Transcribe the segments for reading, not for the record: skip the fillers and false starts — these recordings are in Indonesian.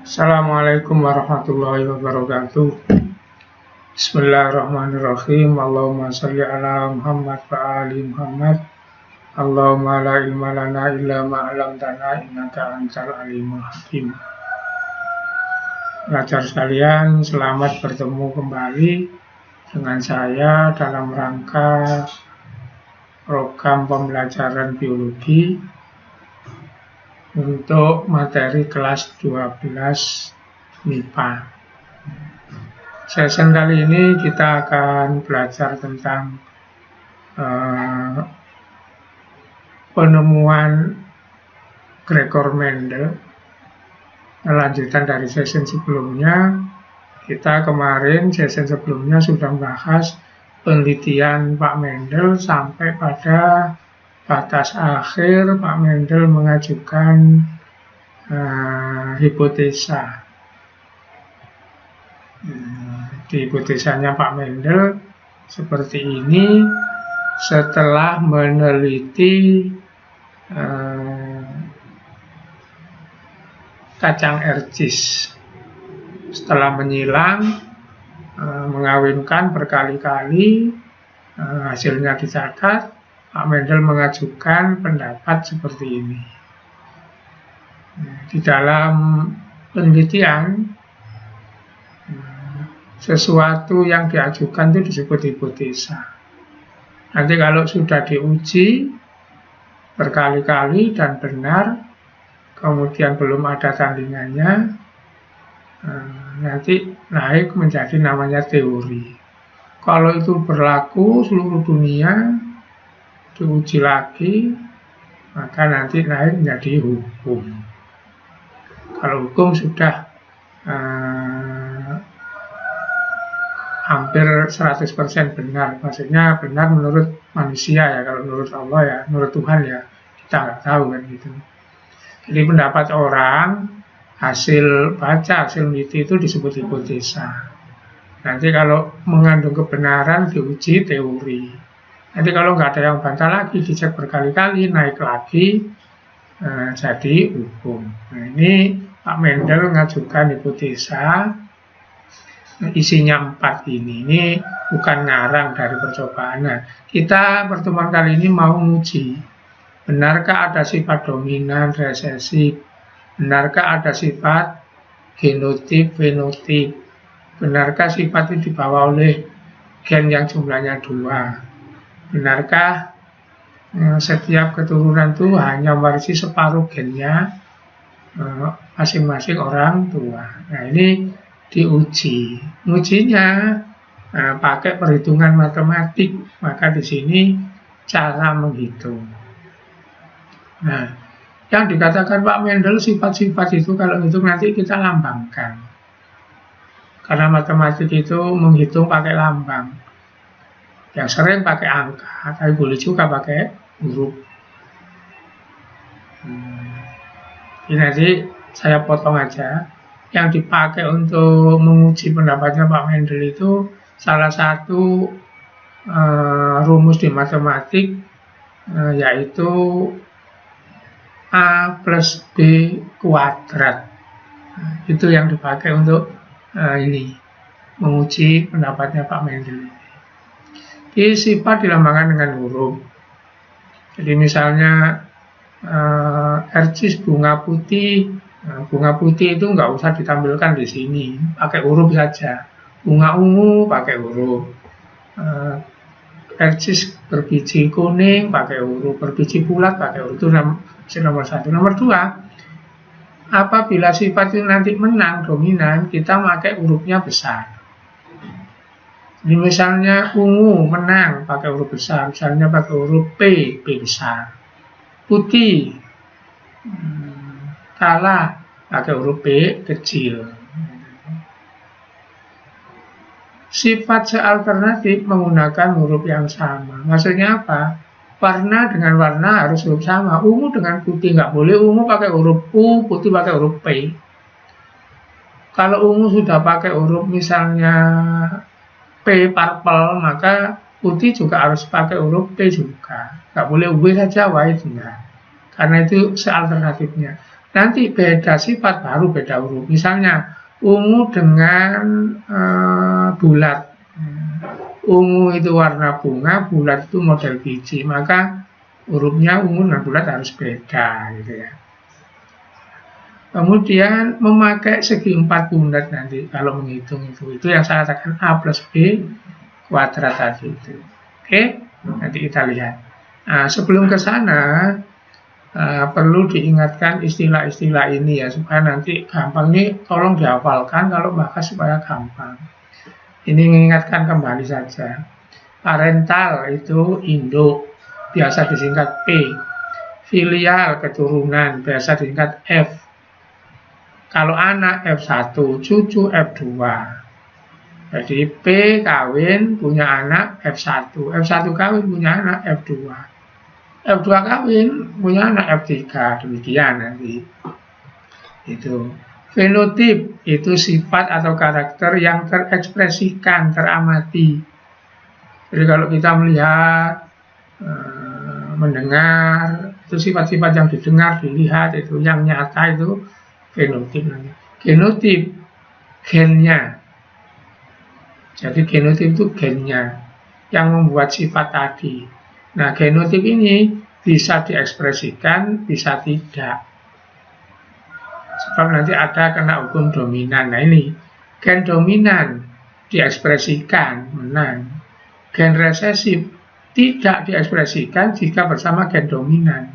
Assalamualaikum warahmatullahi wabarakatuh. Bismillahirrahmanirrahim. Allahumma sholli ala Muhammad wa ali Muhammad. Allahumma la ilma lana illa ma 'allamtana innaka antal alimul hakim. Pelajar sekalian, selamat bertemu kembali dengan saya dalam rangka program pembelajaran biologi untuk materi kelas 12 MIPA. Sesi kali ini kita akan belajar tentang penemuan Gregor Mendel. Lanjutan dari sesi sebelumnya, kita kemarin sesi sebelumnya sudah membahas penelitian Pak Mendel sampai pada batas akhir Pak Mendel mengajukan hipotesa. Di hipotesanya Pak Mendel seperti ini: setelah meneliti kacang ercis, setelah menyilang, mengawinkan berkali-kali, hasilnya dicatat, Pak Mendel mengajukan pendapat seperti ini. Di dalam penelitian, sesuatu yang diajukan itu disebut hipotesa. Nanti kalau sudah diuji berkali-kali dan benar, kemudian belum ada tandingannya, nanti naik menjadi namanya teori. Kalau itu berlaku seluruh dunia, diuji lagi, maka nanti naik menjadi hukum. Kalau hukum sudah hampir 100% benar, maksudnya benar menurut manusia ya, kalau menurut Allah ya, menurut Tuhan ya, kita nggak tahu kan gitu. Jadi pendapat orang, hasil baca, hasil meneliti itu disebut hipotesa. Nanti kalau mengandung kebenaran diuji teori. Nanti kalau nggak ada yang bantah lagi, dicek berkali-kali, naik lagi, jadi hukum. Nah, ini Pak Mendel mengajukan hipotesa, isinya 4 ini. Ini bukan ngarang dari percobaan. Nah, kita pertemuan kali ini mau menguji, benarkah ada sifat dominan, resesif, benarkah ada sifat genotip, fenotip, benarkah sifat itu dibawa oleh gen yang jumlahnya 2, benarkah setiap keturunan itu hanya mewarisi separuh gennya masing-masing orang tua. Nah, ini diuji. Ujinya pakai perhitungan matematik, maka di sini cara menghitung. Nah, yang dikatakan Pak Mendel sifat-sifat itu kalau hitung nanti kita lambangkan. Karena matematik itu menghitung pakai lambang. Yang sering pakai angka, tapi boleh juga pakai huruf. Ini nanti saya potong aja. Yang dipakai untuk menguji pendapatnya Pak Mendel itu salah satu rumus di matematik, yaitu A plus B kuadrat. Itu yang dipakai untuk ini menguji pendapatnya Pak Mendel. Ini sifat dilambangkan dengan huruf. Jadi misalnya ercis bunga putih. Bunga putih itu nggak usah ditampilkan di sini, pakai huruf saja. Bunga ungu pakai huruf. Ercis berbiji kuning pakai huruf, berbiji bulat pakai huruf. Itu nomor 1. Nomor 2, apabila sifat itu nanti menang, dominan, kita pakai hurufnya besar. Jadi misalnya ungu menang pakai huruf besar, misalnya pakai huruf P besar. Putih kalah pakai huruf P kecil. Sifat sealternatif menggunakan huruf yang sama. Maksudnya apa? Warna dengan warna harus huruf sama. Ungu dengan putih nggak boleh ungu pakai huruf U, putih pakai huruf P. Kalau ungu sudah pakai huruf misalnya P purple, maka putih juga harus pakai huruf P juga. Nggak boleh W saja, Y tidak. Karena itu sealternatifnya. Nanti beda sifat baru beda huruf. Misalnya ungu dengan bulat. Ungu itu warna bunga, bulat itu model biji. Maka hurufnya ungu dan bulat harus beda, gitu ya. Kemudian memakai segi 4 bulat nanti kalau menghitung itu yang saya katakan A plus B kuadrat tadi itu. Oke, nanti kita lihat. Nah, sebelum ke sana perlu diingatkan istilah-istilah ini ya supaya nanti gampang. Nih tolong dihafalkan kalau bahas supaya gampang. Ini mengingatkan kembali saja. Parental itu induk, biasa disingkat P. Filial keturunan, biasa disingkat F. Kalau anak F1, cucu F2. Jadi P kawin punya anak F1, F1 kawin punya anak F2. F2 kawin punya anak F3, demikian nanti. Itu. Fenotip itu sifat atau karakter yang terekspresikan, teramati. Jadi kalau kita melihat, mendengar, itu sifat-sifat yang didengar, dilihat, itu yang nyata itu fenotip namanya. Genotip, gennya. Jadi genotip itu gennya yang membuat sifat tadi. Nah, genotip ini bisa diekspresikan, bisa tidak. Sebab nanti ada kena hukum dominan. Nah ini, gen dominan diekspresikan, menang. Gen resesif tidak diekspresikan jika bersama gen dominan.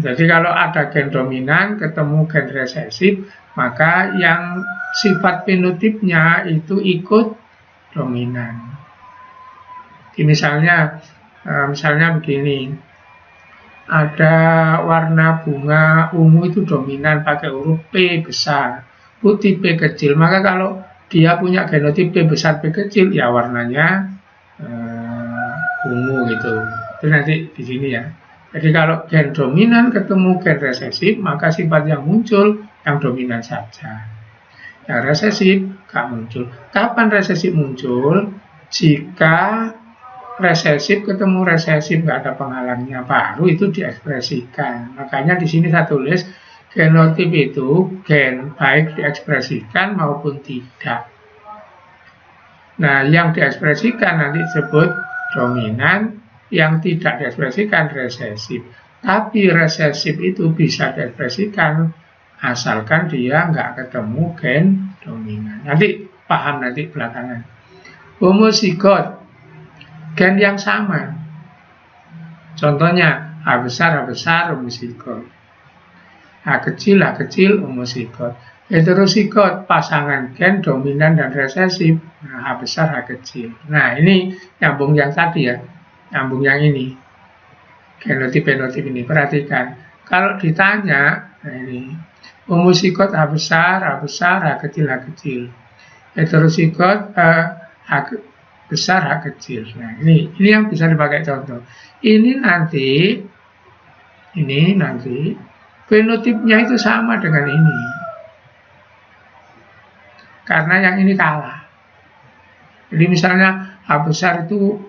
Jadi kalau ada gen dominan ketemu gen resesif, maka yang sifat fenotipnya itu ikut dominan. Misalnya begini, ada warna bunga ungu itu dominan pakai huruf P besar, putih P kecil. Maka kalau dia punya genotip P besar P kecil, ya warnanya ungu gitu. Itu nanti di sini ya. Jadi kalau gen dominan ketemu gen resesif, maka sifat yang muncul yang dominan saja. Yang resesif nggak muncul. Kapan resesif muncul? Jika resesif ketemu resesif nggak ada penghalangnya, baru itu diekspresikan. Makanya di sini saya tulis genotip itu gen baik diekspresikan maupun tidak. Nah, yang diekspresikan nanti disebut dominan, yang tidak diekspresikan resesif. Tapi resesif itu bisa diekspresikan asalkan dia nggak ketemu gen dominan. Nanti paham nanti belakangan. Homozigot, gen yang sama. Contohnya H besar homozigot. H kecil homozigot. Heterozigot, pasangan gen dominan dan resesif. Nah, H besar H kecil. Nah, ini nyambung yang tadi ya. Nyambung yang ini. Genotip-genotip ini perhatikan. Kalau ditanya, nah ini homozigot H besar, H kecil. Heterozigot H besar, H kecil. Nah, ini yang bisa dipakai contoh. Ini nanti fenotipnya itu sama dengan ini. Karena yang ini kalah. Jadi misalnya H besar itu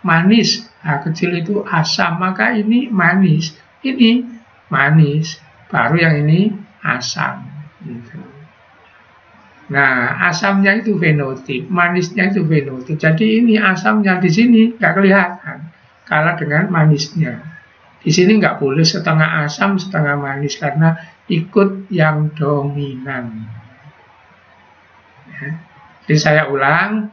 manis, H kecil itu asam, maka ini manis. Ini manis, baru yang ini asam. Gitu. Nah, asamnya itu fenotip, manisnya itu fenotip. Jadi ini asamnya di sini nggak kelihatan, kalah dengan manisnya. Di sini nggak boleh setengah asam, setengah manis karena ikut yang dominan. Ya. Jadi saya ulang,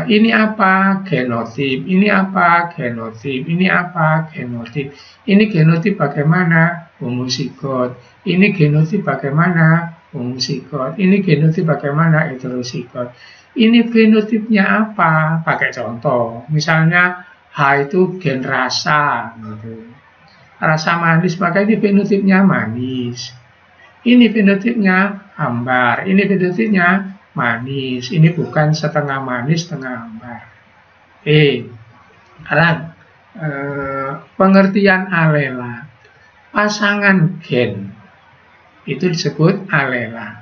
ini apa? Genotip. Ini apa? Genotip. Ini apa? Genotip. Ini genotip bagaimana? Homozigot. Ini genotip bagaimana? Homozigot. Ini genotip bagaimana? Heterozigot. Ini fenotipnya apa? Pakai contoh. Misalnya H itu gen rasa. Gitu. Rasa manis, maka ini fenotipnya manis. Ini fenotipnya hambar. Ini fenotipnya manis. Ini bukan setengah manis, setengah hambar. Sekarang pengertian alela. Pasangan gen itu disebut alela.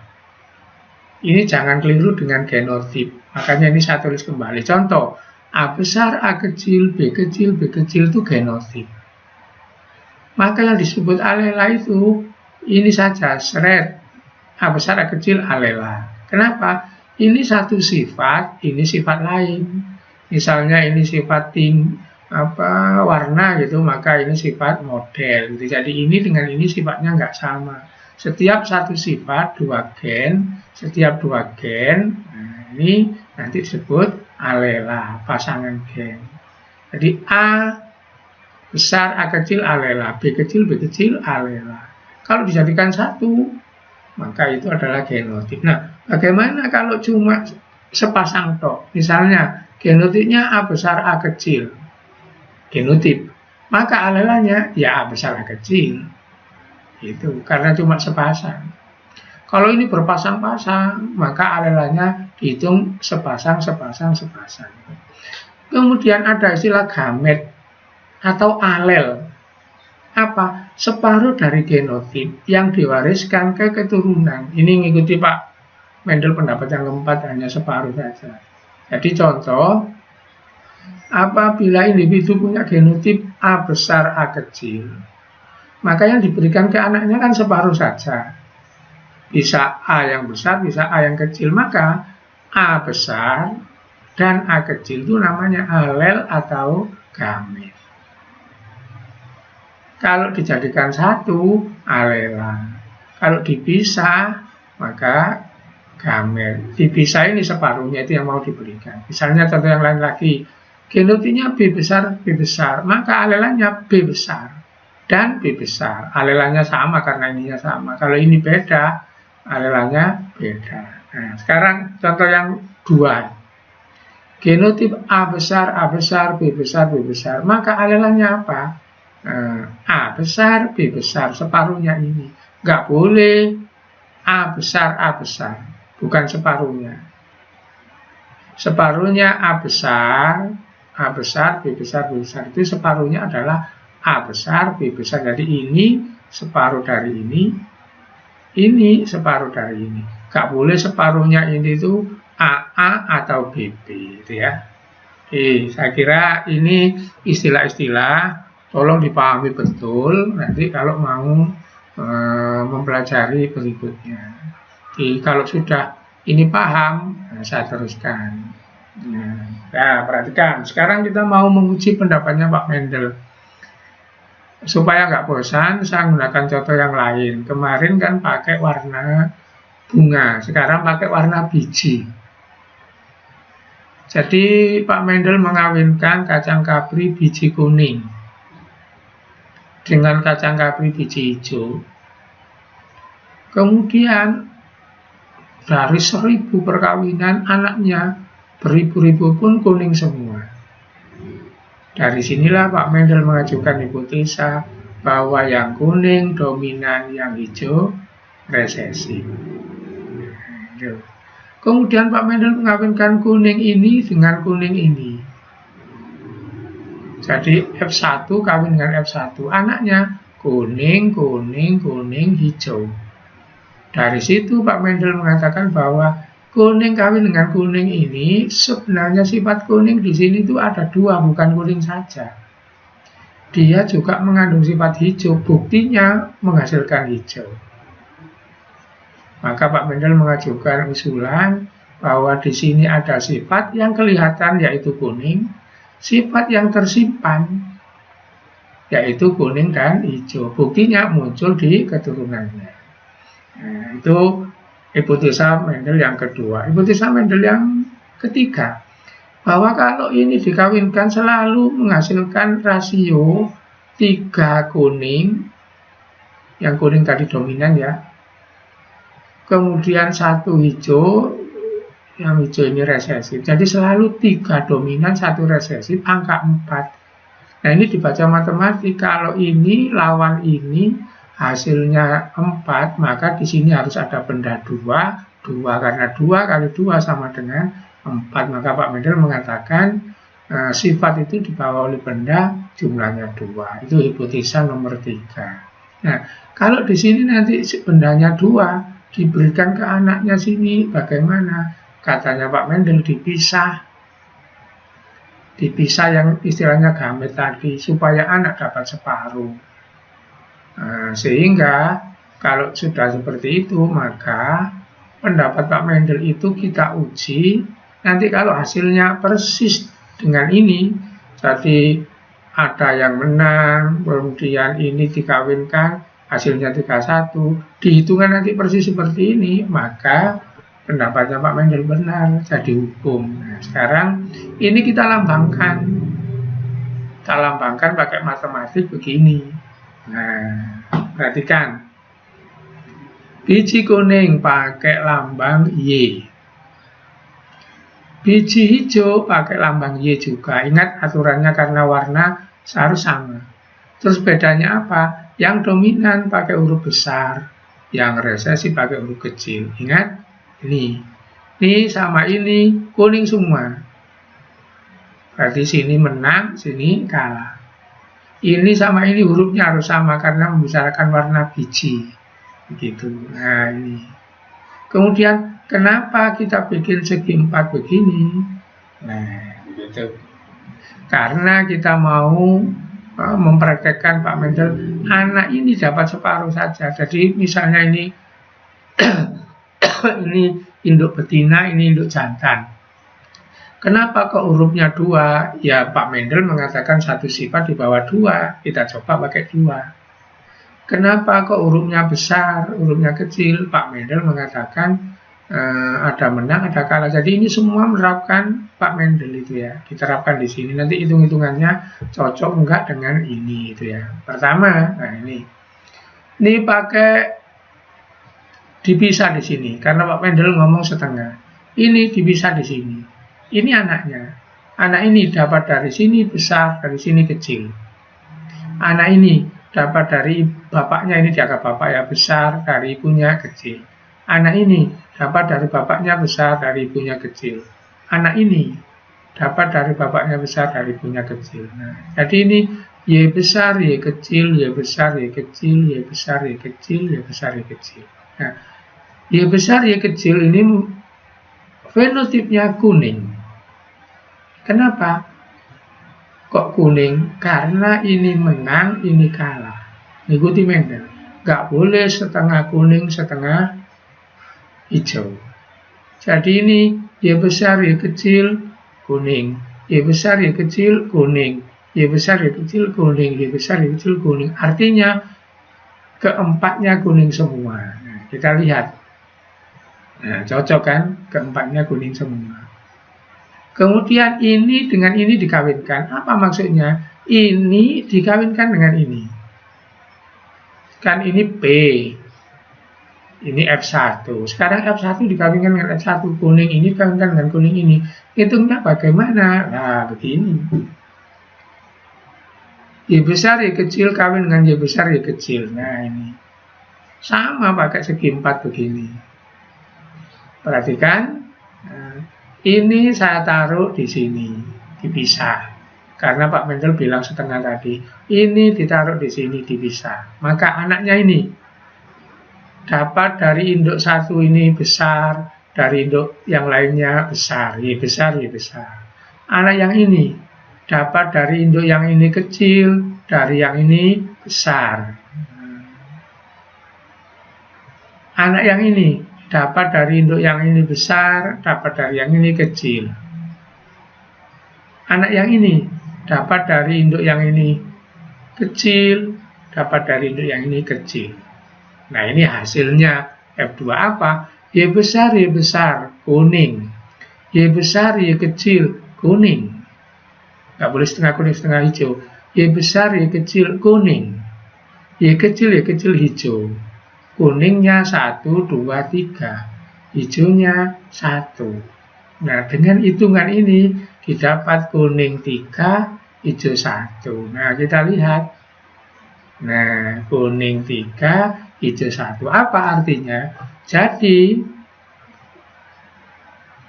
Ini jangan keliru dengan genotip. Makanya ini saya tulis kembali. Contoh, A besar, A kecil, B kecil itu genotip. Maka yang disebut alela itu ini saja, seret, A besar A kecil alela. Kenapa? Ini satu sifat, ini sifat lain. Misalnya ini sifat warna gitu, maka ini sifat model. Gitu. Jadi ini dengan ini sifatnya nggak sama. Setiap satu sifat dua gen, setiap dua gen, nah ini nanti disebut alela, pasangan gen. Jadi A besar A kecil alela, B kecil alela. Kalau dijadikan satu, maka itu adalah genotip. Nah, bagaimana kalau cuma sepasang tok? Misalnya genotipnya A besar A kecil, genotip. Maka alelanya ya A besar A kecil. Itu karena cuma sepasang. Kalau ini berpasang-pasang, maka alelanya dihitung sepasang. Kemudian ada istilah gamet atau alel. Apa? Separuh dari genotip yang diwariskan ke keturunan. Ini mengikuti Pak Mendel pendapat yang keempat, hanya separuh saja. Jadi contoh, apabila individu punya genotip A besar A kecil, maka yang diberikan ke anaknya kan separuh saja. Bisa A yang besar, bisa A yang kecil. Maka A besar dan A kecil itu namanya alel atau gamet. Kalau dijadikan satu, alela. Kalau dipisah, maka gamet. Dipisah ini separuhnya itu yang mau diberikan. Misalnya contoh yang lain lagi, genotipnya B besar, maka alelanya B besar dan B besar. Alelanya sama karena ininya sama. Kalau ini beda, alelanya beda. Nah, sekarang contoh yang dua. Genotip A besar, B besar, maka alelanya apa? A besar, B besar, separuhnya ini. Nggak boleh A besar, bukan separuhnya. Separuhnya A besar, B besar. Itu separuhnya adalah A besar, B besar. Jadi ini separuh dari ini separuh dari ini. Nggak boleh separuhnya ini itu AA atau BB, gitu ya. Saya kira ini istilah-istilah. Tolong dipahami betul nanti kalau mau mempelajari berikutnya. Jadi kalau sudah ini paham, saya teruskan. Nah, perhatikan. Sekarang kita mau menguji pendapatnya Pak Mendel. Supaya nggak bosan, saya menggunakan contoh yang lain. Kemarin kan pakai warna bunga, sekarang pakai warna biji. Jadi Pak Mendel mengawinkan kacang kapri biji kuning dengan kacang kapri biji hijau. Kemudian dari 1000 perkawinan anaknya beribu-ribu pun kuning semua. Dari sinilah Pak Mendel mengajukan hipotesa bahwa yang kuning dominan, yang hijau resesif. Kemudian Pak Mendel mengawinkan kuning ini dengan kuning ini. Jadi F1 kawin dengan F1, anaknya kuning, hijau. Dari situ Pak Mendel mengatakan bahwa kuning kawin dengan kuning ini sebenarnya sifat kuning di sini itu ada dua, bukan kuning saja. Dia juga mengandung sifat hijau, buktinya menghasilkan hijau. Maka Pak Mendel mengajukan usulan bahwa di sini ada sifat yang kelihatan yaitu kuning, sifat yang tersimpan yaitu kuning dan hijau. Buktinya muncul di keturunannya. Nah, itu hipotesa Mendel yang kedua. Hipotesa Mendel yang ketiga, bahwa kalau ini dikawinkan selalu menghasilkan rasio 3 kuning, yang kuning tadi dominan ya, kemudian 1 hijau, yang hijau ini resesif. Jadi selalu 3 dominan, 1 resesif, angka 4. Nah, ini dibaca matematik. Kalau ini lawan ini hasilnya 4, maka di sini harus ada benda 2 karena 2 kali 2 sama dengan 4. Maka Pak Mendel mengatakan sifat itu dibawa oleh benda jumlahnya 2. Itu hipotesa nomor 3. Nah, kalau di sini nanti bendanya 2 diberikan ke anaknya sini, bagaimana? Katanya Pak Mendel dipisah yang istilahnya gamet tadi, supaya anak dapat separuh. Sehingga kalau sudah seperti itu, maka pendapat Pak Mendel itu kita uji. Nanti kalau hasilnya persis dengan ini, jadi ada yang menang, kemudian ini dikawinkan, hasilnya 31, dihitungan nanti persis seperti ini, maka pendapatnya Pak Mendel benar, jadi hukum. Nah, sekarang ini kita lambangkan. Kita lambangkan pakai matematik begini. Nah, perhatikan. Biji kuning pakai lambang Y. Biji hijau pakai lambang Y juga. Ingat aturannya karena warna harus sama. Terus bedanya apa? Yang dominan pakai huruf besar, yang resesi pakai huruf kecil. Ingat? Ini sama ini kuning semua. Berarti sini menang, sini kalah. Ini sama ini hurufnya harus sama karena membicarakan warna biji. Begitu. Nah, ini. Kemudian kenapa kita bikin segi 4 begini? Nah, begitu. Karena kita mau mempraktekkan Pak Mendel, anak ini dapat separuh saja. Jadi misalnya ini ini induk betina, ini induk jantan. Kenapa kok hurufnya 2? Ya Pak Mendel mengatakan satu sifat di bawah 2. Kita coba pakai 2. Kenapa kok hurufnya besar, hurufnya kecil? Pak Mendel mengatakan ada menang, ada kalah. Jadi ini semua menerapkan Pak Mendel itu ya. Diterapkan di sini. Nanti hitung-hitungannya cocok enggak dengan ini itu ya. Pertama, nah ini pakai dipisah di sini karena Pak Mendel ngomong setengah. Ini dipisah di sini. Ini anaknya. Anak ini dapat dari sini besar, dari sini kecil. Anak ini dapat dari bapaknya, ini dianggap bapak ya, besar, dari ibunya kecil. Anak ini dapat dari bapaknya besar, dari ibunya kecil. Anak ini dapat dari bapaknya besar, dari ibunya kecil. Nah, jadi ini Y besar, Y kecil, Y besar, Y kecil, Y besar, Y kecil, Y besar, Y kecil. Nah, Y besar, Y kecil ini fenotipnya kuning. Kenapa? Kok kuning? Karena ini menang, ini kalah. Ikuti Mendel. Gak boleh setengah kuning, setengah hijau. Jadi ini Y besar, Y kecil, kuning. Y besar, Y kecil, kuning. Y besar, Y kecil, kuning. Y besar, Y kecil, kuning. Artinya keempatnya kuning semua. Nah, kita lihat. Nah, cocok kan? Keempatnya kuning semua. Kemudian ini dengan ini dikawinkan. Apa maksudnya? Ini dikawinkan dengan ini. Kan ini P. Ini F1. Sekarang F1 dikawinkan dengan F1 kuning. Ini dikawinkan dengan kuning ini. Hitungnya bagaimana? Nah, begini. Y besar, Y kecil kawin dengan Y besar, Y kecil. Nah, ini. Sama pakai segi 4 begini. Perhatikan. Ini saya taruh di sini, dipisah. Karena Pak Mendel bilang setengah tadi. Ini ditaruh di sini, dipisah. Maka anaknya ini dapat dari induk satu ini besar, dari induk yang lainnya besar. Y besar, Y besar. Anak yang ini dapat dari induk yang ini kecil, dari yang ini besar. Anak yang ini dapat dari induk yang ini besar, dapat dari yang ini kecil. Anak yang ini dapat dari induk yang ini kecil, dapat dari induk yang ini kecil. Nah, ini hasilnya F2 apa? Y besar, kuning. Y besar, Y kecil, kuning. Nggak boleh setengah kuning, setengah hijau. Y besar, Y kecil, kuning. Y kecil, hijau. Kuningnya 1, 2, 3. Hijaunya 1. Nah, dengan hitungan ini didapat kuning 3, hijau 1. Nah, kita lihat. Nah, kuning 3, hijau 1. Apa artinya? Jadi,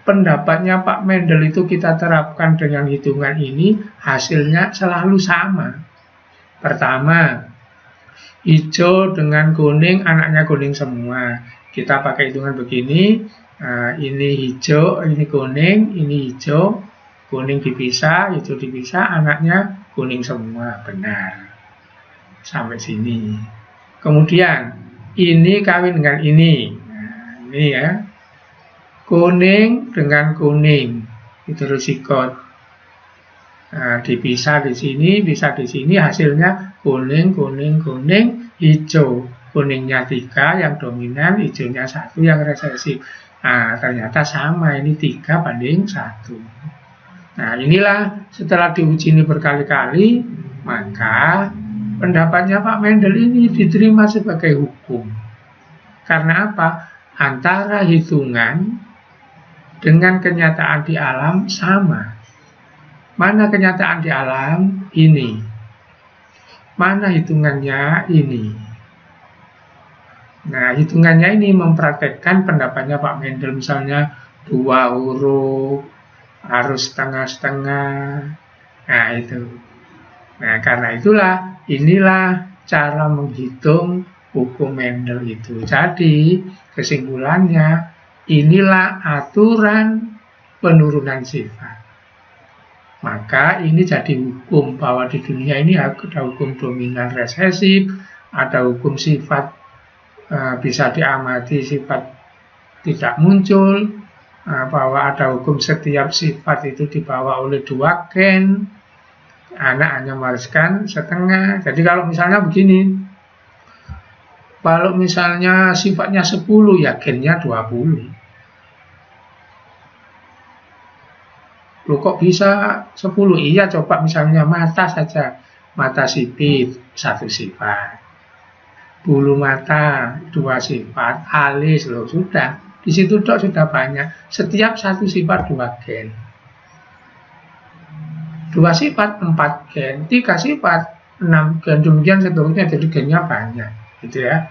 pendapatnya Pak Mendel itu kita terapkan dengan hitungan ini, hasilnya selalu sama. Pertama, hijau dengan kuning, anaknya kuning semua. Kita pakai hitungan begini, ini hijau, ini kuning, ini hijau, kuning dipisah, hijau dipisah, anaknya kuning semua. Benar. Sampai sini. Kemudian ini kawin dengan ini. Nah, ini ya. Kuning dengan kuning. Hidrozigot. Nah, dipisah di sini, bisa di sini, hasilnya kuning, kuning, kuning, hijau. Kuningnya 3 yang dominan, hijaunya 1 yang resesif. Nah, ternyata sama, ini 3 banding 1. Nah, inilah setelah diuji ini berkali-kali, maka pendapatnya Pak Mendel ini diterima sebagai hukum. Karena apa? Antara hitungan dengan kenyataan di alam sama. Mana kenyataan di alam? Ini. Mana hitungannya? Ini. Nah, hitungannya ini mempraktekkan pendapatnya Pak Mendel, misalnya 2 huruf, harus setengah-setengah. Nah, itu. Nah, karena itulah, inilah cara menghitung hukum Mendel itu. Jadi, kesimpulannya, inilah aturan penurunan sifat. Maka ini jadi hukum bahwa di dunia ini ada hukum dominan resesif, ada hukum sifat bisa diamati sifat tidak muncul, bahwa ada hukum setiap sifat itu dibawa oleh 2 gen, anak hanya mewariskan setengah. Jadi kalau misalnya begini, kalau misalnya sifatnya 10 ya gennya 20. Loh kok bisa 10? Iya, coba misalnya mata saja. Mata sipit 1 sifat. Bulu mata 2 sifat. Alis loh sudah. Di situ sudah banyak. Setiap 1 sifat 2 gen. 2 sifat 4 gen. 3 sifat 6 gen. Demikian seterusnya, jadi gennya banyak. Gitu ya.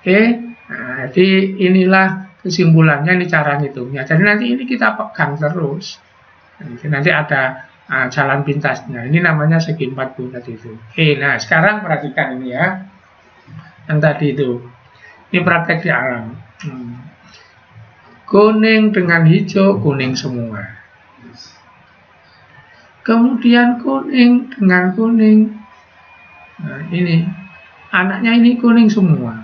Oke. Nah, jadi inilah kesimpulannya, ini cara ngitungnya. Jadi nanti ini kita pegang terus. Nanti ada jalan pintasnya. Ini namanya segi 40 tadi itu. Oke, nah sekarang perhatikan ini ya. Yang tadi itu. Ini praktek di alam. Kuning dengan hijau, kuning semua. Kemudian kuning dengan kuning. Nah, ini. Anaknya ini kuning semua.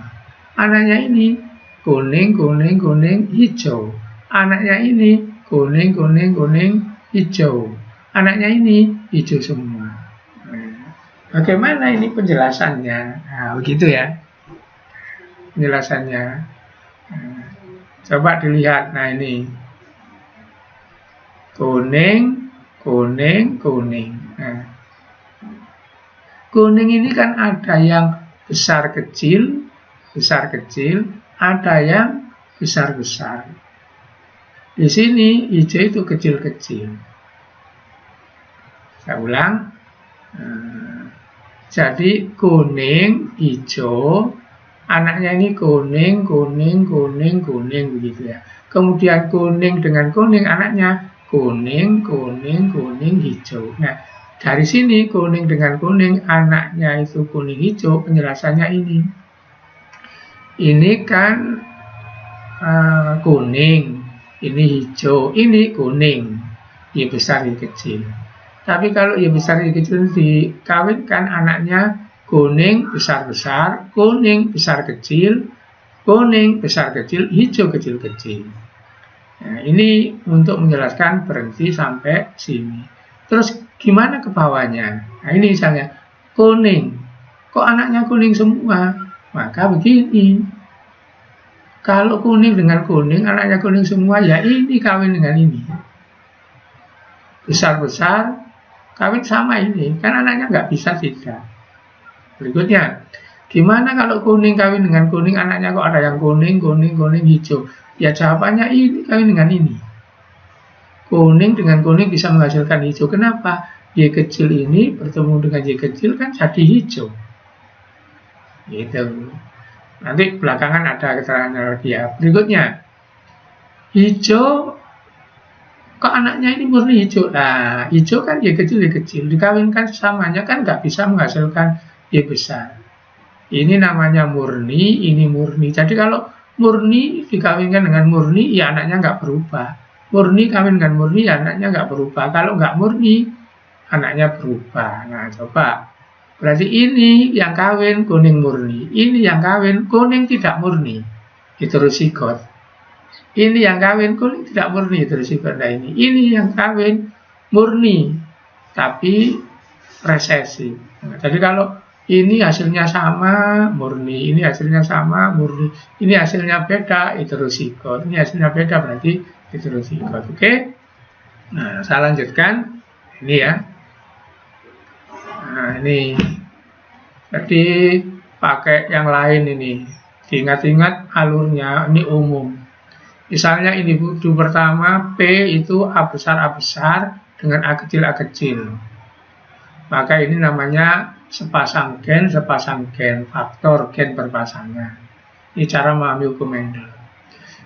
Anaknya ini kuning, kuning, kuning, hijau. Anaknya ini kuning, kuning, kuning, hijau. Anaknya ini hijau semua. Bagaimana ini penjelasannya? Nah, begitu ya penjelasannya. Coba dilihat. Nah, ini kuning, kuning, kuning. Nah, kuning ini kan ada yang besar kecil, ada yang besar besar. Di sini hijau itu kecil-kecil. Saya ulang. Jadi kuning, hijau, anaknya ini kuning, kuning, kuning, kuning begitu ya. Kemudian kuning dengan kuning, anaknya kuning, kuning, kuning, hijau. Nah, dari sini kuning dengan kuning, anaknya itu kuning hijau, penjelasannya ini. Ini kan kuning. Ini hijau, ini kuning. Ya besar, ya kecil. Tapi kalau ya besar, ya kecil dikawinkan anaknya kuning besar-besar, kuning besar kecil, kuning besar kecil, hijau kecil-kecil. Nah, ini untuk menjelaskan berhenti sampai sini. Terus gimana ke bawahnya? Nah, ini misalnya kuning. Kok anaknya kuning semua? Maka begini. Kalau kuning dengan kuning, anaknya kuning semua, ya ini kawin dengan ini. Besar-besar, kawin sama ini. Kan anaknya nggak bisa tidak. Berikutnya, gimana kalau kuning kawin dengan kuning, anaknya kok ada yang kuning, kuning, kuning, hijau? Ya jawabannya ini kawin dengan ini. Kuning dengan kuning bisa menghasilkan hijau. Kenapa? Y kecil ini bertemu dengan Y kecil kan jadi hijau. Gitu. Nanti belakangan ada keterangan lagi ya. Berikutnya, hijau, kok anaknya ini murni hijau? Nah, hijau kan Y kecil, Y kecil. Dikawinkan sesamanya kan nggak bisa menghasilkan Y besar. Ini namanya murni, ini murni. Jadi kalau murni dikawinkan dengan murni, ya anaknya nggak berubah. Murni kawin dengan murni, ya anaknya nggak berubah. Kalau nggak murni, anaknya berubah. Nah, coba Berarti ini yang kawin kuning murni, ini yang kawin kuning tidak murni, heterozigot. Ini yang kawin kuning tidak murni, heterozigot. Nah ini yang kawin murni, tapi resesi. Nah, jadi kalau ini hasilnya sama murni, ini hasilnya sama murni, ini hasilnya beda heterozigot, ini hasilnya beda berarti heterozigot. Oke? Nah, saya lanjutkan ini ya. Nah, ini jadi pakai yang lain ini. Diingat-ingat alurnya ini umum. Misalnya individu pertama P itu A besar dengan A kecil. Maka ini namanya sepasang gen, faktor gen berpasangan. Ini cara memahami hukum Mendel.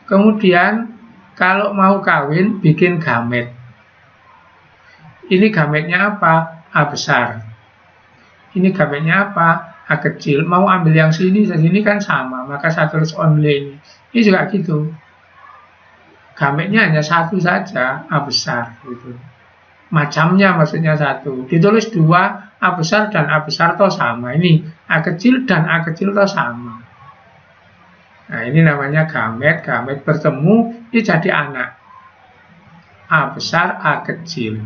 Kemudian kalau mau kawin bikin gamet. Ini gametnya apa? A besar. Ini gametnya apa? A kecil. Mau ambil yang sini kan sama, maka satu only ini. Ini juga gitu. Gametnya hanya satu saja, A besar gitu. Macamnya maksudnya satu. Ditulis dua, A besar dan A besar toh sama. Ini A kecil dan A kecil toh sama. Nah, ini namanya gamet. Gamet bertemu, ini jadi anak. A besar, A kecil.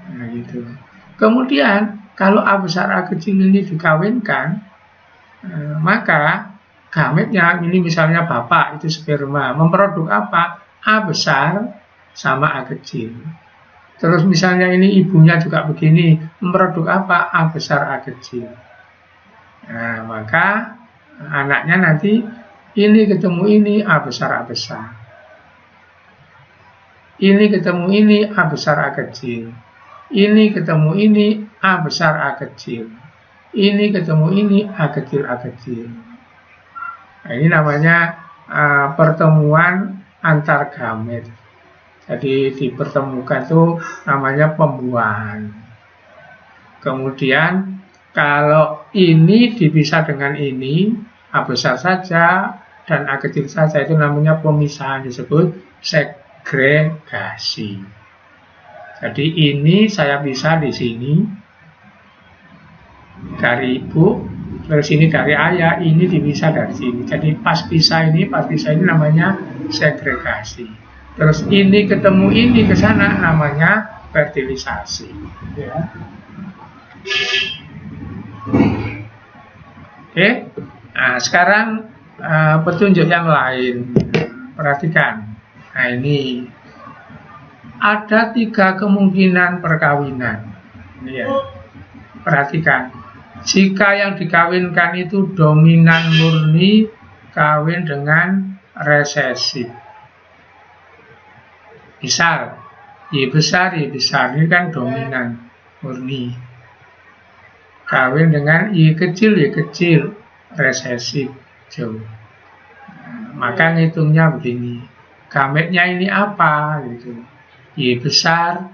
Nah, gitu. Kemudian, kalau A besar, A kecil ini dikawinkan, maka gametnya, ini misalnya bapak, itu sperma, memproduk apa? A besar sama A kecil. Terus misalnya ini ibunya juga begini, memproduk apa? A besar, A kecil. Nah, maka anaknya nanti ini ketemu ini A besar, A besar. Ini ketemu ini A besar, A kecil. Ini ketemu ini A besar, A kecil. Ini ketemu ini A kecil, A kecil. Nah, ini namanya pertemuan antar gamet. Jadi dipertemukan itu namanya pembuahan. Kemudian kalau ini dipisah dengan ini, A besar saja dan A kecil saja, itu namanya pemisahan, disebut segregasi. Jadi ini saya pisah di sini dari ibu, terus ini dari ayah, ini dipisah dari sini. Jadi pas pisah ini namanya segregasi. Terus ini ketemu ini ke sana namanya fertilisasi. Ya. Oke. Nah, sekarang petunjuk yang lain. Perhatikan. Nah, ini ada 3 kemungkinan perkawinan. Ini ya. Perhatikan. Jika yang dikawinkan itu dominan murni, kawin dengan resesif. Misal, Y besar, ini kan dominan murni. Kawin dengan Y kecil, resesif jauh. Maka ngitungnya begini. Gametnya ini apa? Gitu. Y besar.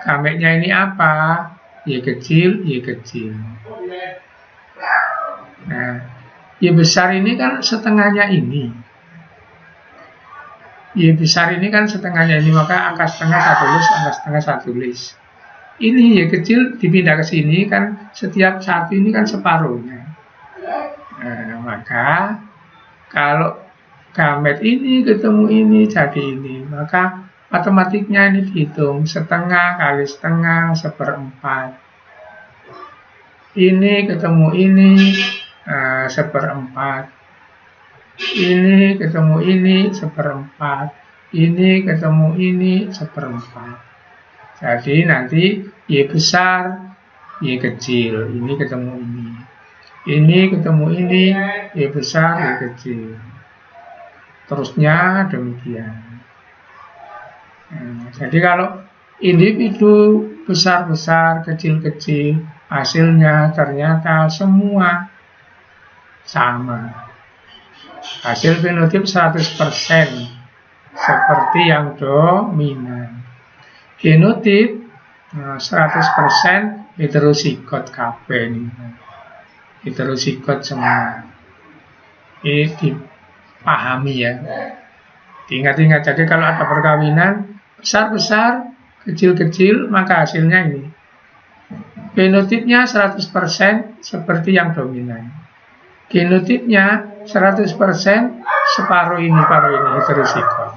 Gametnya ini apa? Y kecil. Nah, Y besar ini kan setengahnya ini. Y besar ini kan setengahnya ini, maka angka setengah satu list. Ini Y kecil dipindah ke sini kan setiap satu ini kan separuhnya. Nah, maka kalau gamet ini ketemu ini jadi ini, maka matematiknya ini dihitung setengah kali setengah 1/4. Ini ketemu ini 1/4. Ini ketemu ini 1/4. Ini ketemu ini 1/4. Jadi nanti Y besar, Y kecil. Ini ketemu ini. Ini ketemu ini, Y besar, Y kecil. Terusnya demikian. Jadi kalau individu besar-besar, kecil-kecil, hasilnya ternyata semua sama. Hasil fenotip 100% seperti yang dominan. Genotip 100% heterozigot kabeh. Heterozigot semua. Ini dipahami ya. Diingat-ingat, jadi kalau ada perkawinan besar-besar kecil-kecil, maka hasilnya ini. Fenotipnya 100% seperti yang dominan. Genotipnya 100% separuh ini heterozigot.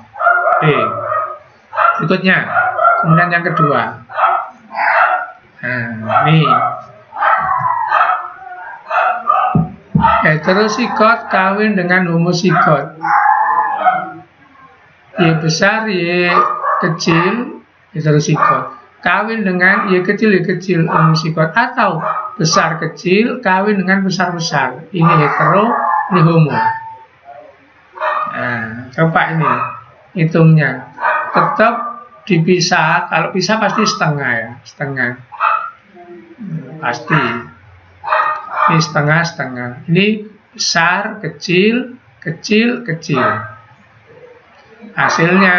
Berikutnya, kemudian yang kedua. Nah, ini heterozigot kawin dengan homozigot. Y besar, Y kecil, heterozigot. Kawin dengan Y kecil, homozigot. Atau besar kecil kawin dengan besar besar. Ini hetero, ini homo. Nah, coba ini hitungnya. Tetap dipisah. Kalau pisah pasti setengah ya, setengah. Pasti. Ini setengah. Ini besar, kecil, kecil. Hasilnya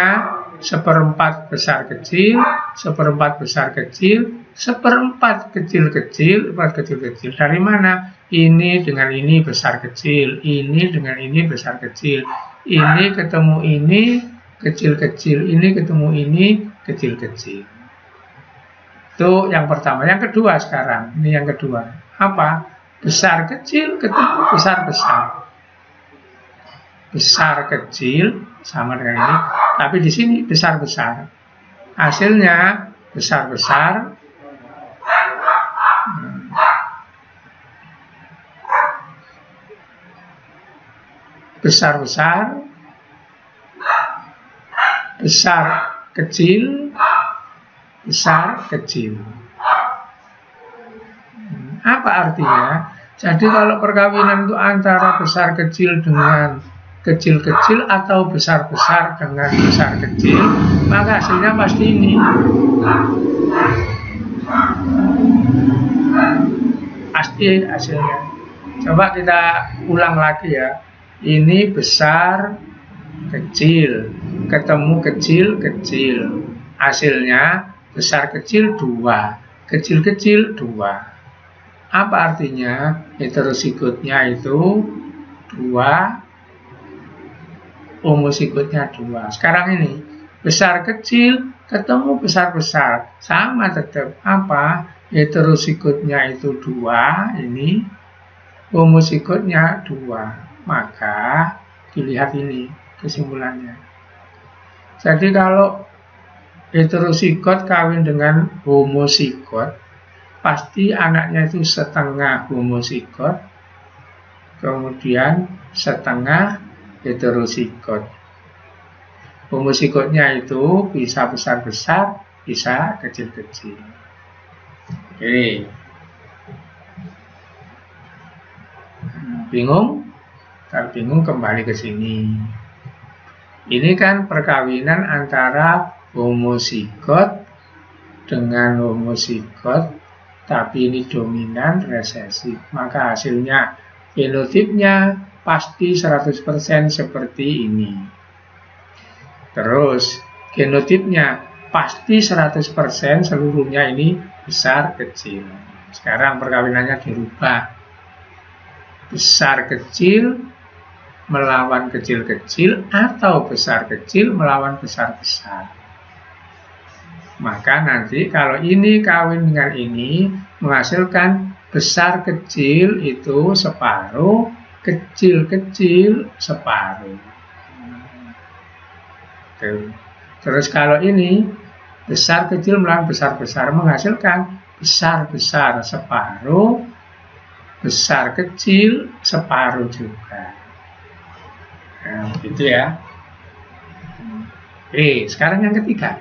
seperempat besar kecil, seperempat besar kecil, seperempat kecil. Dari mana? Ini dengan ini besar kecil, ini dengan ini besar kecil, ini ketemu ini kecil-kecil, ini ketemu ini kecil-kecil. Itu yang pertama. Yang kedua sekarang, ini yang kedua. Apa? Besar kecil ketemu besar-besar. Besar kecil sama dengan ini, tapi di sini besar-besar. Hasilnya besar-besar. Besar-besar. Besar kecil. Besar kecil. Apa artinya? Jadi kalau perkawinan itu antara besar kecil dengan kecil-kecil atau besar-besar dengan besar kecil, maka hasilnya pasti ini. Pasti hasilnya. Coba kita ulang lagi ya. Ini besar, kecil, ketemu kecil-kecil. Hasilnya besar kecil 2, kecil-kecil 2. Apa artinya? Heterozigotnya itu 2, homozigotnya 2. Sekarang ini besar kecil ketemu besar besar, sama tetap. Apa? Heterozigotnya itu 2, ini homozigotnya 2. Maka dilihat ini kesimpulannya. Jadi kalau heterozigot kawin dengan homozigot, pasti anaknya itu setengah homozigot, kemudian setengah heterozigot. Homozigotnya itu bisa besar-besar, bisa kecil-kecil. Oke. Bingung? Kalau bingung kembali ke sini. Ini kan perkawinan antara homozigot dengan homozigot, tapi ini dominan resesif. Maka hasilnya fenotipnya pasti 100% seperti ini. Terus genotipnya pasti 100% seluruhnya ini besar kecil. Sekarang perkawinannya dirubah. Besar kecil melawan kecil-kecil atau besar kecil melawan besar-besar. Maka nanti kalau ini kawin dengan ini menghasilkan besar kecil itu separuh, kecil-kecil separuh. Terus kalau ini besar kecil melawan besar-besar menghasilkan besar-besar separuh, besar kecil separuh juga. Nah, gitu ya. Sekarang yang ketiga.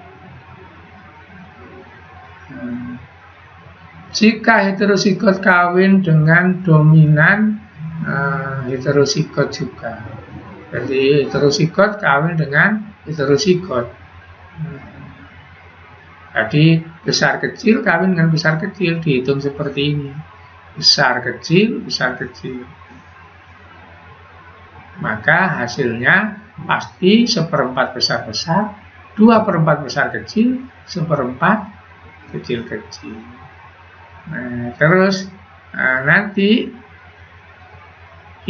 Jika heterozigot kawin dengan dominan heterozigot juga. Jadi heterozigot kawin dengan heterozigot. Jadi besar kecil kawin dengan besar kecil, dihitung seperti ini. Besar kecil, besar kecil. Maka hasilnya pasti seperempat besar-besar, 2/4 besar kecil, 1/4 kecil-kecil. Nah, terus nanti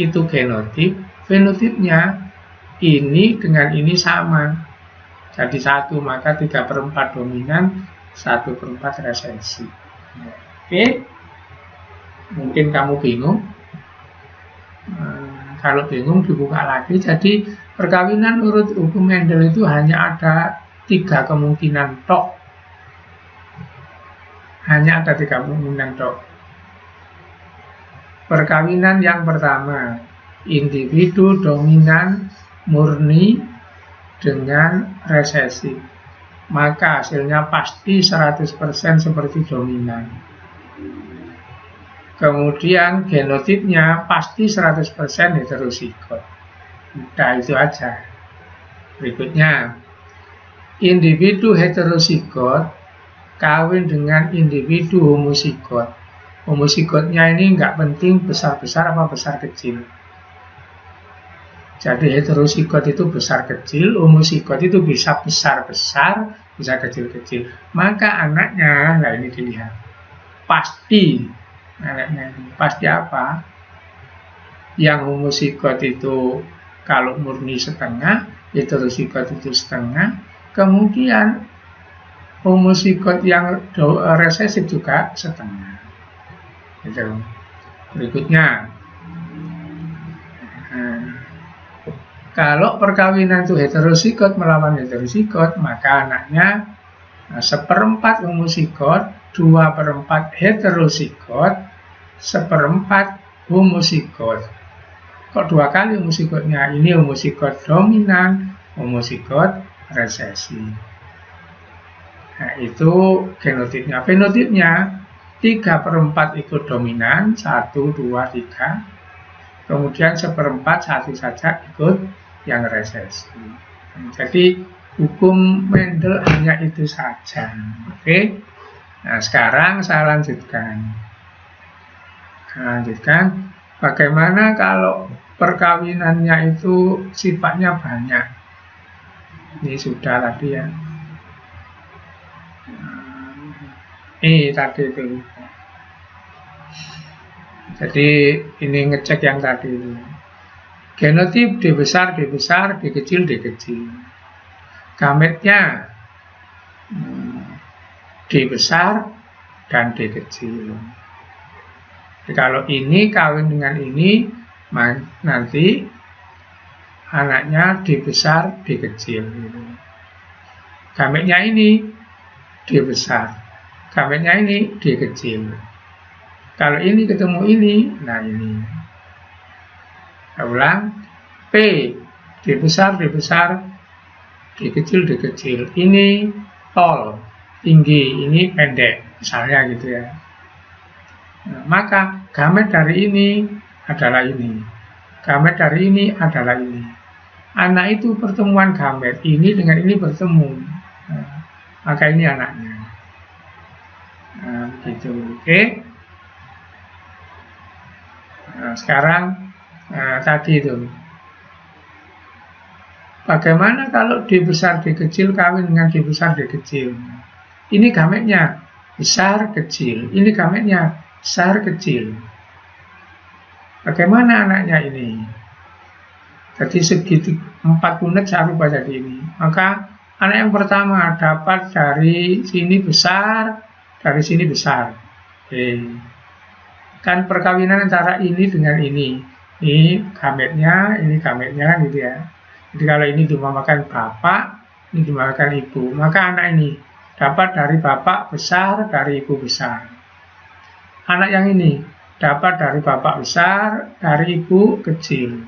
itu genotip, fenotipnya ini dengan ini sama. jadi 1, maka 3/4 dominan, 1/4 resesi. Oke, mungkin kamu bingung. Kalau bingung dibuka lagi. Jadi perkawinan menurut hukum Mendel itu hanya ada 3 kemungkinan tok. Hanya ada 3 kemungkinan tok. Perkawinan yang pertama, individu dominan murni dengan resesi. Maka hasilnya pasti 100% seperti dominan. Kemudian genotipnya pasti 100% heterozigot. Udah itu aja. Berikutnya, individu heterozigot kawin dengan individu homozigot. Homozigotnya ini nggak penting besar-besar apa besar kecil. Jadi heterozigot itu besar kecil, homozigot itu bisa besar-besar, bisa kecil-kecil. Maka anaknya, nah ini dilihat, pasti anaknya ini, pasti apa? Yang homozigot itu kalau murni setengah, heterozigot itu setengah, kemudian homozigot yang resesif juga setengah. Gitu. Berikutnya, kalau perkawinan itu heterozigot melawan heterozigot, maka anaknya 1/4 homozigot, 2/4 heterozigot, 1/4 homozigot. Kok 2 kali homozigotnya? Ini homozigot dominan, homozigot resesi. Nah, itu genotipnya. Fenotipnya 3/4 ikut dominan, 1, 2, 3. Kemudian 1/4 satu saja ikut yang resesi. Jadi hukum Mendel hanya itu saja. Oke. Nah, sekarang saya lanjutkan. Bagaimana kalau perkawinannya itu sifatnya banyak? Ini sudah tadi ya. Ini tadi itu. Jadi ini ngecek yang tadi itu. Genotip D besar, D besar, D kecil, D kecil. Gametnya D besar dan D kecil. Jadi kalau ini kawin dengan ini, nanti anaknya D besar, D kecil. Gametnya ini D besar. Gametnya ini D kecil. Kalau ini ketemu ini, nah ini. Kita ulang. P, D besar, D besar, D kecil, D kecil. Ini tall, tinggi, ini pendek. Misalnya gitu ya. Nah, maka gamet dari ini adalah ini. Gamet dari ini adalah ini. Anak itu pertemuan gamet. Ini dengan ini bertemu. Nah, maka ini anaknya. Nah, gitu, oke. Nah, sekarang tadi itu. Bagaimana kalau D besar D kecil kawin dengan D besar D kecil? Ini gametnya besar kecil. Ini gametnya besar kecil. Bagaimana anaknya ini? Jadi segi 4 unit serupa jadi ini. Maka anak yang pertama dapat dari sini besar, dari sini besar. Oke. Kan perkawinan antara ini dengan ini. Ini gametnya gitu ya. Jadi kalau ini dinamakan bapak, ini dinamakan ibu. Maka anak ini dapat dari bapak besar, dari ibu besar. Anak yang ini dapat dari bapak besar, dari ibu kecil.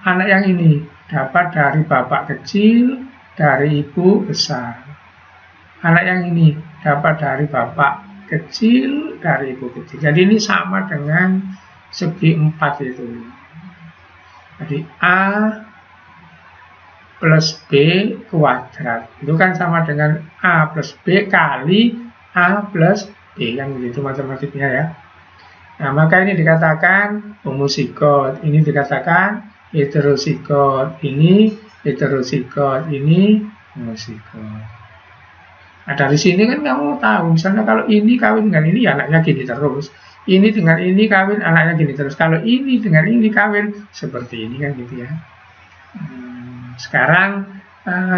Anak yang ini dapat dari bapak kecil, dari ibu besar. Anak yang ini dapat dari bapak kecil, dari ibu kecil. Jadi ini sama dengan segi 4 itu. Jadi A plus B kuadrat. Itu kan sama dengan A plus B kali A plus B. Yang begitu matematiknya ya. Nah, maka ini dikatakan homozigot. Ini dikatakan heterozigot. Ini heterozigot. Ini homozigot. Nah, dari sini kan kamu tahu, misalnya kalau ini kawin dengan ini, anaknya gini terus. Ini dengan ini kawin, anaknya gini terus. Kalau ini dengan ini kawin, seperti ini kan gitu ya. Sekarang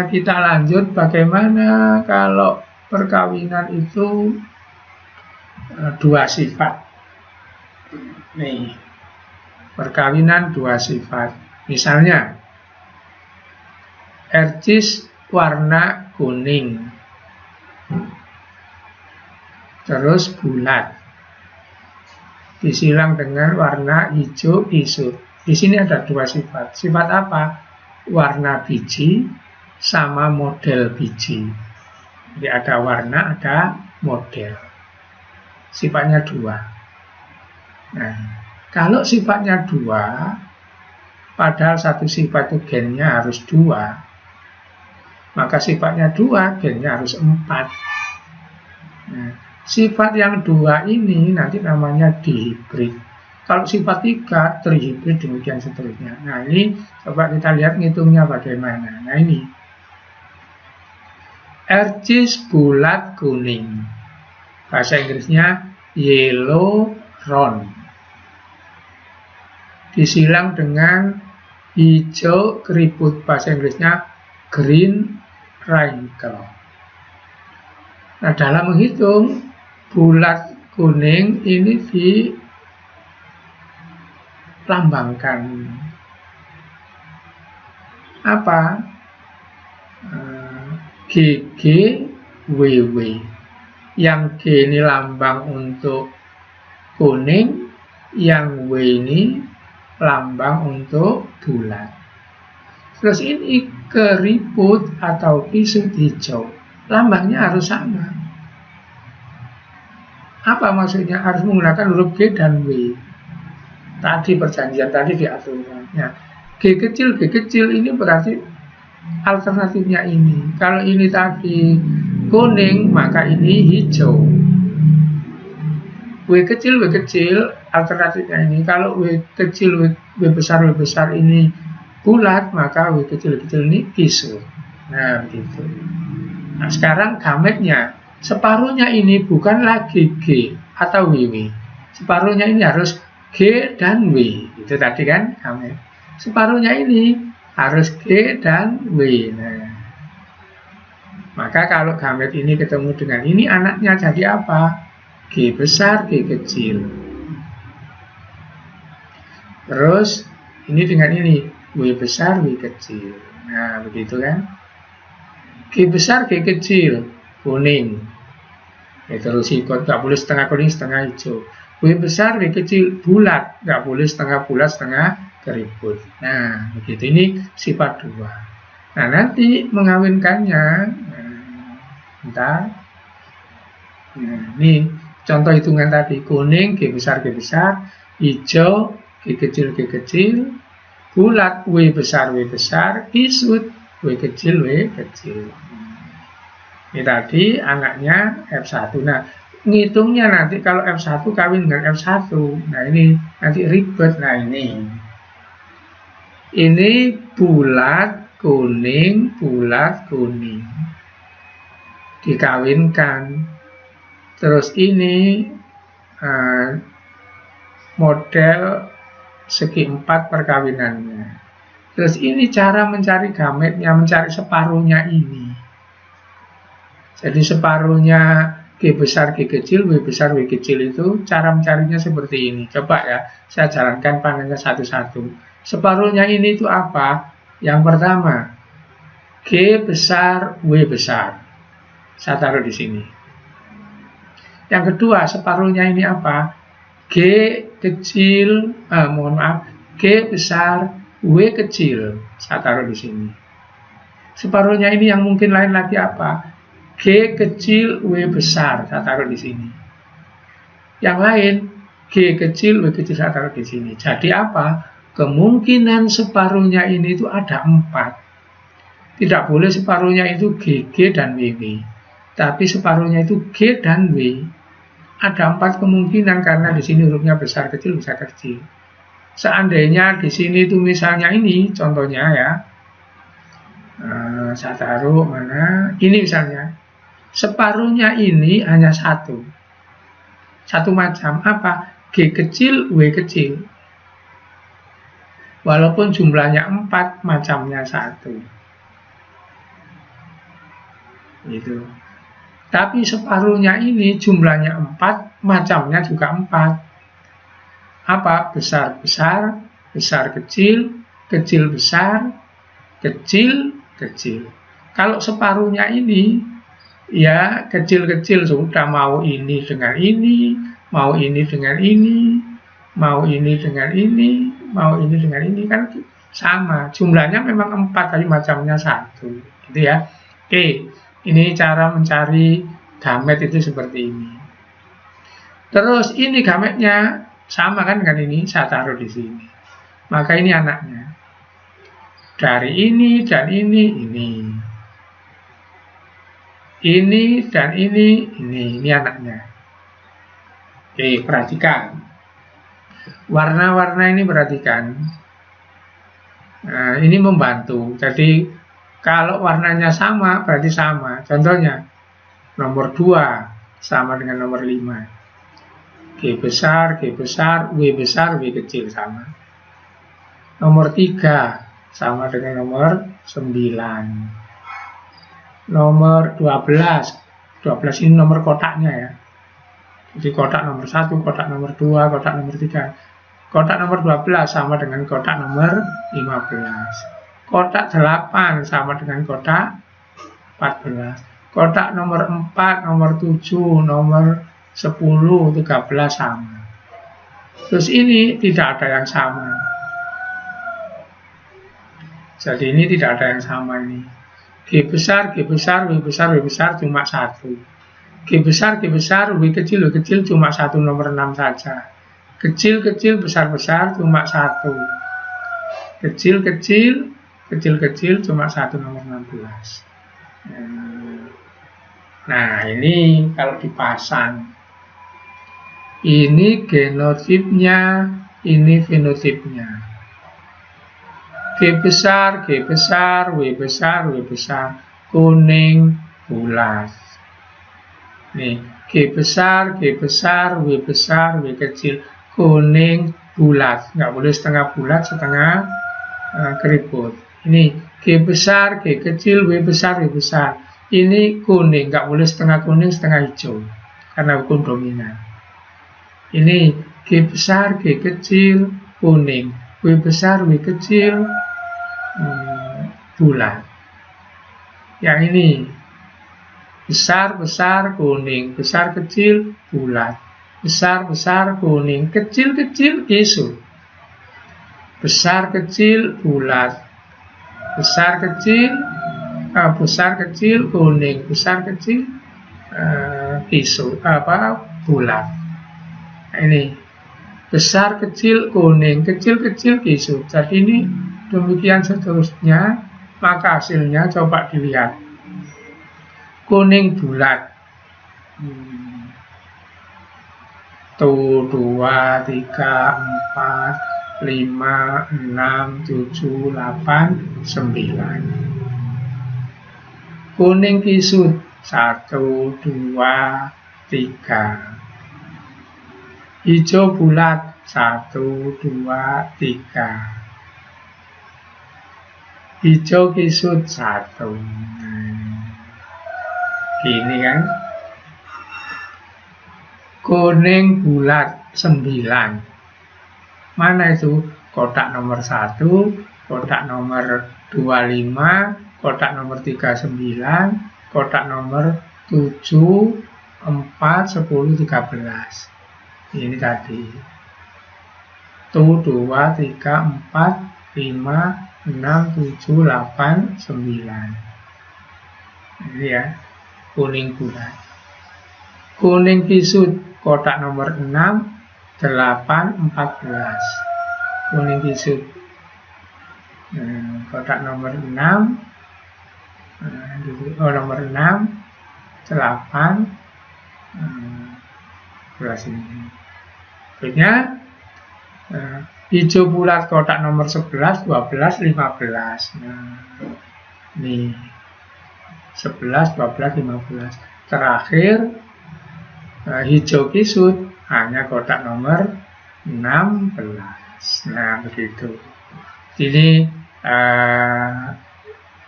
Kita lanjut bagaimana kalau perkawinan itu dua sifat. Nih, perkawinan dua sifat. Misalnya, ercis warna kuning, terus bulat, disilang dengan warna hijau isut. Di sini ada dua sifat. Sifat apa? Warna biji sama model biji. Jadi ada warna, ada model. Sifatnya dua. Nah, kalau sifatnya dua, padahal satu sifat itu gennya harus dua, maka sifatnya dua, gennya harus empat. Nah, sifat yang dua ini nanti namanya dihibrid. Kalau sifat tiga, trihibrid, demikian seterusnya. Nah, ini coba kita lihat ngitungnya bagaimana. Nah, ini ercis bulat kuning, bahasa Inggrisnya yellow round, disilang dengan hijau keriput, bahasa Inggrisnya green wrinkle. Nah, dalam menghitung bulat kuning ini dilambangkan apa? GG WW. Yang G ini lambang untuk kuning, yang W ini lambang untuk bulat. Terus ini keriput atau pisut hijau, lambangnya harus sama. Apa maksudnya? Harus menggunakan huruf G dan W. Tadi perjanjian, tadi diaturnya. G kecil ini berarti alternatifnya ini. Kalau ini tadi kuning, maka ini hijau. W kecil alternatifnya ini. Kalau W kecil, W besar ini bulat, maka W kecil ini pisut. Nah, begitu. Nah, sekarang gametnya, separuhnya ini bukan lagi G atau WW. Separuhnya ini harus G dan W. Itu tadi kan gamet. Separuhnya ini harus G dan W. Nah, maka kalau gamet ini ketemu dengan ini, anaknya jadi apa? G besar, G kecil. Terus ini dengan ini, W besar, W kecil. Nah, begitu kan? G besar, G kecil, kuning. Terus ikut, nggak boleh setengah kuning, setengah hijau. W besar, W kecil, bulat. Nggak boleh setengah bulat, setengah keriput. Nah, begitu. Ini sifat dua. Nah, nanti mengawinkannya, bentar. Nah, ini contoh hitungan tadi. Kuning, G besar, hijau, G kecil, bulat, W besar, pisut, W kecil. Ini tadi anaknya F1. Nah, ngitungnya nanti kalau F1 kawin dengan F1. Nah, ini nanti ribet. Nah, ini bulat kuning dikawinkan. Terus ini model segi empat perkawinannya. Terus ini cara mencari gametnya, mencari separuhnya ini. Jadi separuhnya G besar, G kecil, W besar, W kecil itu cara mencarinya seperti ini. Coba ya, saya jalankan panennya satu-satu. Separuhnya ini itu apa? Yang pertama, G besar, W besar. Saya taruh di sini. Yang kedua, separuhnya ini apa? G kecil, G besar, W kecil. Saya taruh di sini. Separuhnya ini yang mungkin lain lagi apa? G kecil, W besar. Saya taruh di sini. Yang lain, G kecil, W kecil. Saya taruh di sini. Jadi apa? Kemungkinan separuhnya ini itu ada 4. Tidak boleh separuhnya itu GG dan WW. Tapi separuhnya itu G dan W. Ada 4 kemungkinan karena di sini hurufnya besar kecil. Seandainya di sini itu misalnya ini contohnya ya. Saya taruh mana? Ini misalnya. Separuhnya ini hanya satu macam apa? G kecil, W kecil. Walaupun jumlahnya 4, macamnya 1. Gitu. Tapi separuhnya ini jumlahnya 4, macamnya juga 4. Apa? Besar-besar, besar-kecil, kecil-besar, kecil-kecil. Kalau separuhnya ini, ya kecil-kecil sudah mau ini dengan ini, mau ini dengan ini, mau ini dengan ini, mau ini dengan ini, kan sama. Jumlahnya memang 4, tapi macamnya 1. Gitu ya. Oke. Ini cara mencari gamet itu seperti ini. Terus ini gametnya sama kan dengan ini, saya taruh di sini. Maka ini anaknya. Dari ini dan ini. Ini dan ini anaknya. Oke, perhatikan. Warna-warna ini perhatikan. Nah, ini membantu. Jadi kalau warnanya sama, berarti sama. Contohnya, nomor 2 sama dengan nomor 5. G besar, W besar, W kecil sama. Nomor 3 sama dengan nomor 9. Nomor 12. 12 ini nomor kotaknya ya. Jadi kotak nomor 1, kotak nomor 2, kotak nomor 3. Kotak nomor 12 sama dengan kotak nomor 15. Kotak 8 sama dengan kotak 14. Kotak nomor 4, nomor 7, nomor 10, 13 sama. Terus ini tidak ada yang sama. Jadi ini tidak ada yang sama ini. G besar, W besar cuma 1. G besar, W kecil cuma 1, nomor 6 saja. Kecil, besar cuma 1. Kecil cuma 1, nomor 16. Nah, ini kalau dipasang. Ini genotipnya, ini fenotipnya. G besar, W besar, kuning, bulat. Nih, G besar, W besar, W kecil, kuning, bulat. Nggak boleh setengah bulat, setengah keriput. Ini G besar, G kecil, W besar. Ini kuning, nggak boleh setengah kuning, setengah hijau, karena hukum dominan. Ini G besar, G kecil, kuning, W besar, W kecil, bulat. Yang ini besar, kuning, besar, kecil, bulat. Besar, kuning, kecil, isu. Besar, kecil, bulat. Besar, kecil, kuning, besar, kecil, isu, bulat. Nah, ini besar, kecil, kuning, kecil, isu. Jadi ini demikian seterusnya. Maka hasilnya coba dilihat. Kuning bulat. Tuh 2, 3, 4, 5, 6, 7, 8, 9. Kuning kisut 1, 2, 3. Hijau bulat 1, 2, 3. Hijau kisut 1. Gini kan. Kuning bulat 9. Mana itu? Kotak nomor 1, kotak nomor 25, kotak nomor 39, kotak nomor 7, 4, 10, 13. Ini tadi. Tuh 2, 3, 4, 5, 6, 7, 8, 9. Ini ya, kuning bulat. Kuning kisut, kotak nomor 6, 8, 14. Kuning kisut. Kotak nomor 6, nomor 6, 8, 11 ini. Berikutnya, hijau bulat kotak nomor 11, 12, 15. Nah, ini 11, 12, 15. Terakhir, hijau kisut hanya kotak nomor 16. Nah, begitu. Jadi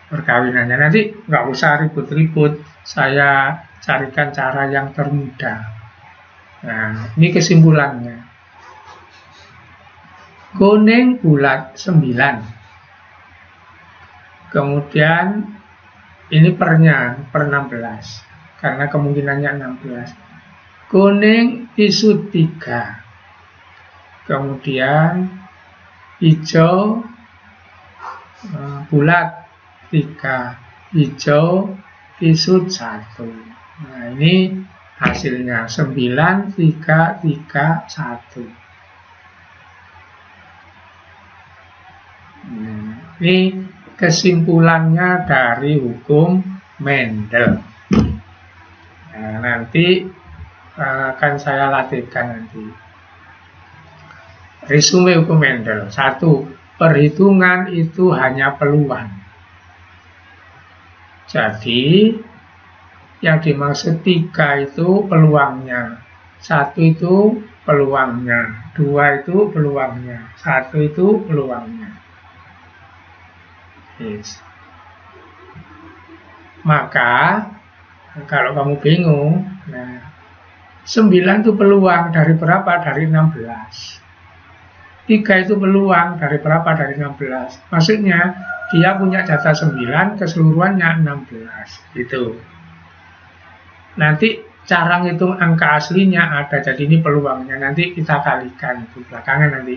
perkawinannya. Nanti nggak usah ribut-ribut, saya carikan cara yang termudah. Nah, ini kesimpulannya. Kuning bulat 9. Kemudian ini pernya, per 16. Karena kemungkinannya 16. Kuning isu 3. Kemudian hijau bulat 3. Hijau isu 1. Nah, ini hasilnya 9, 3, 3, 1. Ini kesimpulannya dari hukum Mendel. Nah, nanti akan saya latihkan nanti. Resume hukum Mendel. 1. Perhitungan itu hanya peluang. Jadi yang dimaksud 3 itu peluangnya, 1 itu peluangnya, 2 itu peluangnya, 1 itu peluangnya. Yes. Maka kalau kamu bingung, nah 9 itu peluang dari berapa? Dari 16. 3 itu peluang dari berapa? Dari 16. Maksudnya dia punya jatah 9, keseluruhannya 16. Gitu. Nanti cara ngitung angka aslinya ada, jadi ini peluangnya. Nanti kita kalikan itu belakangan nanti.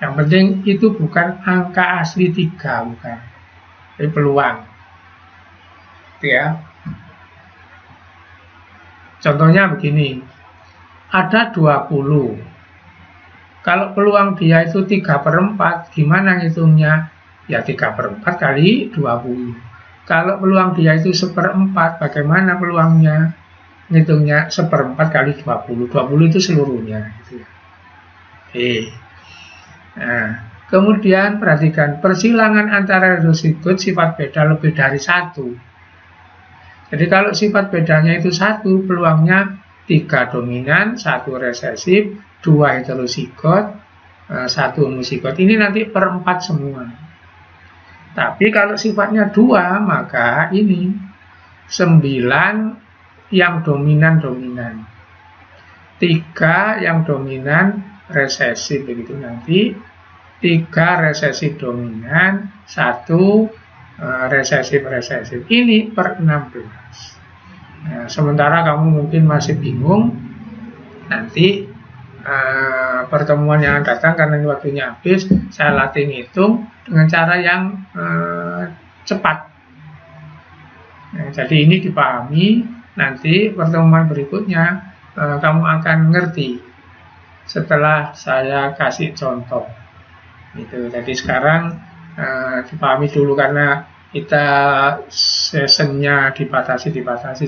Yang penting itu bukan angka asli 3, bukan. Ini peluang. Itu ya. Contohnya begini. Ada 20. Kalau peluang dia itu 3/4, gimana ngitungnya? Ya 3/4 kali 20. Kalau peluang dia itu 1/4, bagaimana peluangnya? Ngitungnya 1/4 kali 20. 20 itu seluruhnya. Gitu ya. Nah, kemudian perhatikan persilangan antara heterozigot sifat beda lebih dari 1. Jadi kalau sifat bedanya itu 1, peluangnya 3 dominan, 1 resesif, 2 heterozigot, 1 homozigot. Ini nanti per 4 semua. Tapi kalau sifatnya 2, maka ini 9 yang dominan-dominan. 3 yang dominan resesif, begitu nanti. 3 resesif dominan, 1 resesif-resesif. Ini per 16. Nah, sementara kamu mungkin masih bingung, nanti pertemuan yang datang karena ini waktunya habis, saya latih ngitung dengan cara yang cepat. Nah, jadi ini dipahami, nanti pertemuan berikutnya kamu akan ngerti setelah saya kasih contoh. Gitu. Jadi sekarang dipahami dulu karena kita sessionnya dibatasi.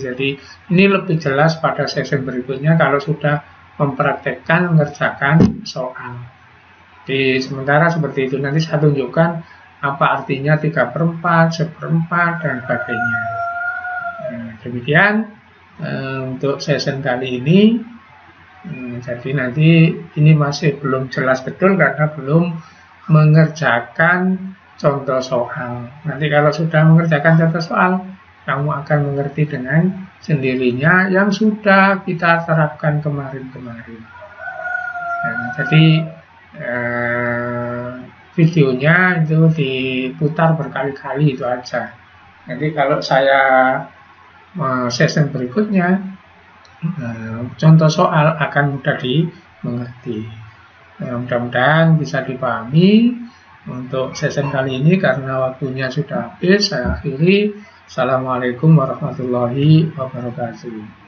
Jadi ini lebih jelas pada session berikutnya kalau sudah mempraktekkan mengerjakan soal. Di sementara seperti itu nanti saya tunjukkan apa artinya 3/4, 1/4 dan sebagainya. Nah, demikian untuk session kali ini. Jadi nanti ini masih belum jelas betul karena belum mengerjakan contoh soal. Nanti kalau sudah mengerjakan contoh soal, kamu akan mengerti dengan sendirinya yang sudah kita terapkan kemarin-kemarin. Nah, jadi videonya itu diputar berkali-kali itu aja. Nanti kalau saya session berikutnya, contoh soal akan mudah dimengerti. Mudah-mudahan bisa dipahami untuk session kali ini karena waktunya sudah habis. Saya akhiri. Assalamualaikum warahmatullahi wabarakatuh.